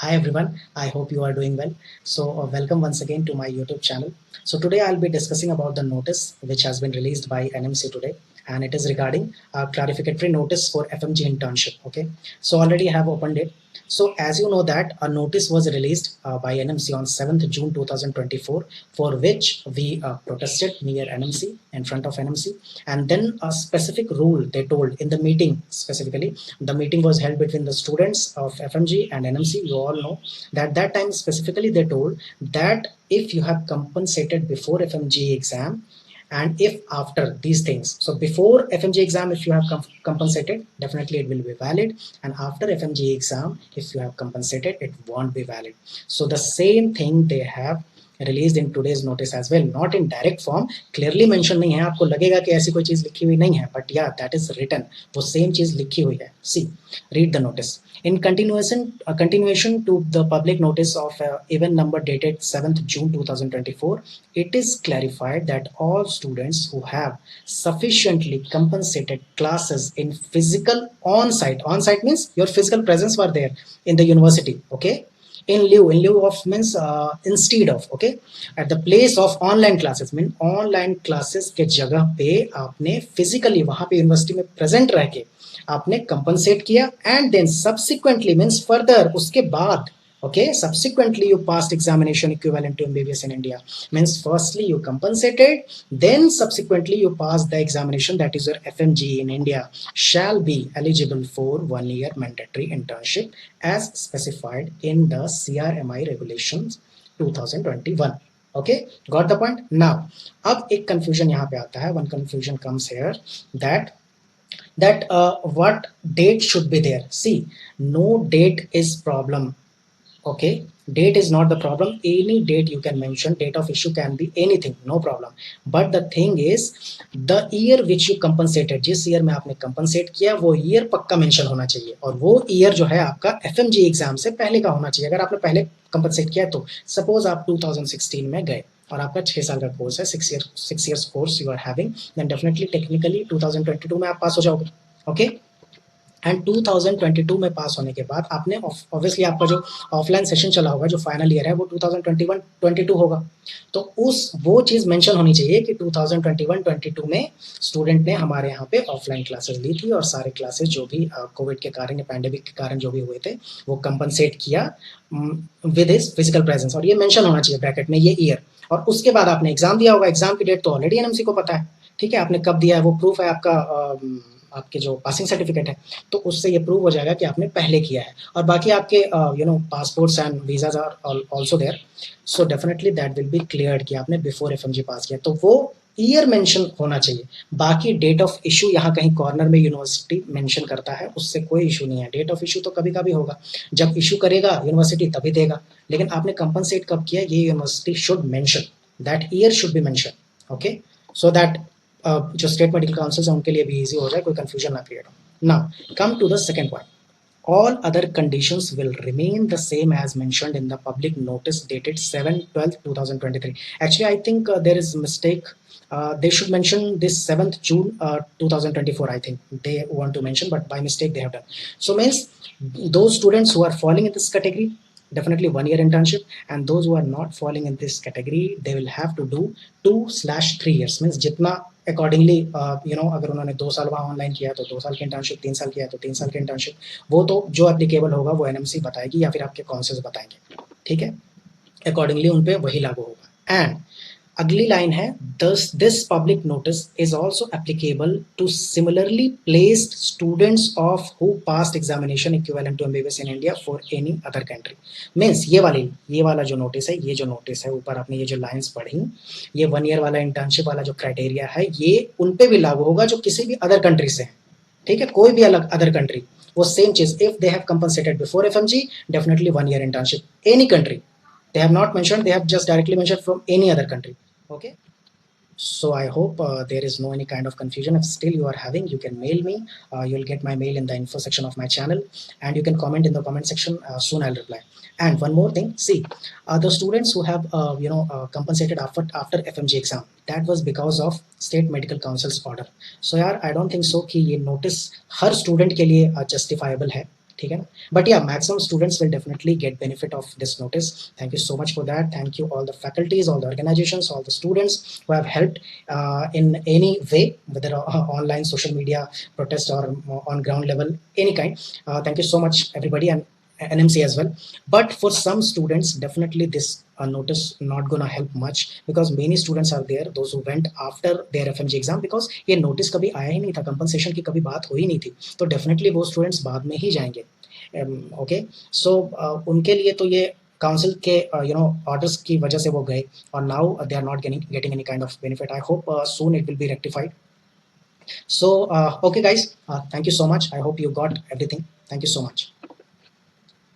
Hi everyone, I hope you are doing well. Welcome once again to my YouTube channel. So today I'll be discussing about the notice which has been released by NMC today, and it is regarding a clarificatory notice for FMG internship. Okay, so already I have opened it. So as you know that a notice was released by NMC on 7th June 2024, for which we protested near NMC, in front of NMC, and then a specific rule they told in the meeting. Specifically, the meeting was held between the students of FMG and NMC. You all know that time specifically they told that if you have compensated before FMG exam, and if after these things, so before FMG exam if you have compensated, definitely it will be valid, and after FMG exam if you have compensated, it won't be valid. So the same thing they have released in today's notice as well, not in direct form, clearly mention नहीं है, आपको लगेगा कि ऐसी कोई चीज लिखी हुई नहीं है, but yeah, that is written, वो same चीज लिखी हुई है. See, read the notice. In continuation to the public notice of event number dated 7th June 2024, it is clarified that all students who have sufficiently compensated classes in physical on-site means your physical presence were there in the university, okay, in lieu of means instead of, okay, at the place of online classes, mean online classes के जगह पे आपने physically वहां पे university में present रह के आपने कंपनसेट किया, and then subsequently means further उसके बाद, okay, subsequently you passed examination equivalent to MBBS in India, means firstly you compensated, then subsequently you passed the examination, that is your FMG in India, shall be eligible for 1 year mandatory internship as specified in the CRMI regulations 2021. Okay, got the point. Now अब एक confusion यहाँ पे आता है, one confusion comes here, that what date should be there. See, no date is problem, okay, date is not the problem, any date you can mention, date of issue can be anything, no problem, but the thing is the year which you compensated, जिस year में आपने compensate किया वो year पक्का mention होना चाहिए, और वो year जो है आपका FMG एग्जाम से पहले का होना चाहिए. अगर आपने पहले compensate किया तो सपोज आप 2016 में गए और आपका 6 साल का कोर्स है, 6 years course you are having, then definitely technically 2022 में आप पास हो जाओगे. ओके, एंड 2022 में पास होने के बाद आपने ऑब्वियसली आपका जो ऑफलाइन सेशन चला होगा, जो फाइनल ईयर है वो 2021-22 होगा, तो उस वो चीज़ मेंशन होनी चाहिए कि 2021-22 में स्टूडेंट ने हमारे यहाँ पे ऑफलाइन क्लासेस ली थी और सारे क्लासेस जो भी कोविड के कारण या पैंडेमिक के कारण जो भी हुए थे वो कंपनसेट किया विद हिज फिजिकल प्रेजेंस, और ये मेंशन होना चाहिए ब्रैकेट में ये ईयर. और उसके बाद आपने एग्जाम दिया होगा, एग्जाम की डेट तो ऑलरेडी एनएमसी को पता है, ठीक है, आपने कब दिया है वो प्रूफ है आपका, आपके जो पासिंग सर्टिफिकेट है, तो उससे ये प्रूव हो जाएगा कि आपने पहले किया है, और बाकी आपके passports and visas are also there, so definitely that will be cleared कि आपने बिफोर एफएमजी पास किया, तो वो ईयर मेंशन होना चाहिए. बाकी डेट ऑफ इशू यहाँ कहीं कॉर्नर में यूनिवर्सिटी मेंशन करता है, उससे कोई इशू नहीं है. डेट ऑफ इशू तो कभी कभी होगा, जब इशू करेगा यूनिवर्सिटी तभी देगा, लेकिन आपने कंपनसेट कब किया ये university should mention, that year should be mention. Okay, so that जो स्टेट मेडिकल काउंसिल है उनके लिए भी इजी हो जाए, कोई कंफ्यूजन ना क्रिएट हो. Now come to the second point. All other conditions will remain the same as mentioned in the public notice dated 7/12/2023. Actually, I think there is a mistake. They should mention this 7th June 2024. I think they want to mention, but by mistake they have done. So means those students who are falling in this category, definitely 1 year internship, and those who are not falling in this category, they will have to do 2/3 years. Means जितना accordingly अगर उन्होंने 2 साल वहाँ online किया तो 2 साल की internship, 3 साल किया तो 3 साल की इंटर्नशिप, वो तो जो एप्लीकेबल होगा वो एनएमसी बताएगी या फिर आपके काउंसिल्स बताएंगे, ठीक है, अकॉर्डिंगली उन पे वही लागू होगा. एंड अगली लाइन है, this public notice is also applicable to similarly placed students of who passed examination equivalent to MBBS in India for any other country. Means ये वाला जो नोटिस है, ये जो नोटिस है ऊपर आपने ये जो लाइंस पढ़ी, ये 1 ईयर वाला इंटर्नशिप वाला जो क्राइटेरिया है, ये उन पे भी लागू होगा जो किसी भी अदर कंट्री से है, ठीक है, कोई भी अलग अदर कंट्री, वो सेम चीज, if they have compensated before FMG definitely 1 year internship, any country. They have not mentioned, they have just directly mentioned from any other country. Okay, so I hope there is no any kind of confusion. If still you are having, you can mail me. You'll get my mail in the info section of my channel, and you can comment in the comment section. Soon I'll reply. And one more thing, see, the students who have compensated after FMG exam, that was because of state medical council's order. So यार I don't think so कि ये notice हर student के लिए justifiable है. ठीक है ना. But yeah, maximum students will definitely get benefit of this notice. Thank you so much for that. Thank you all the faculties, all the organizations, all the students who have helped in any way, whether online, social media, protest, or on ground level, any kind. Thank you so much everybody, and NMC as well. But for some students, definitely this notice not gonna help much, because many students are there, those who went after their FMG exam, because ये notice कभी आया ही नहीं था, compensation की कभी बात हुई नहीं थी, तो definitely वो students बाद में ही जाएंगे. ओके, सो उनके लिए तो ये काउंसिल के ऑर्डर्स की वजह से वो गए, और now they are not getting any kind of benefit. I hope soon it will be rectified. So okay guys, thank you so much. I hope you got everything. Thank you so much.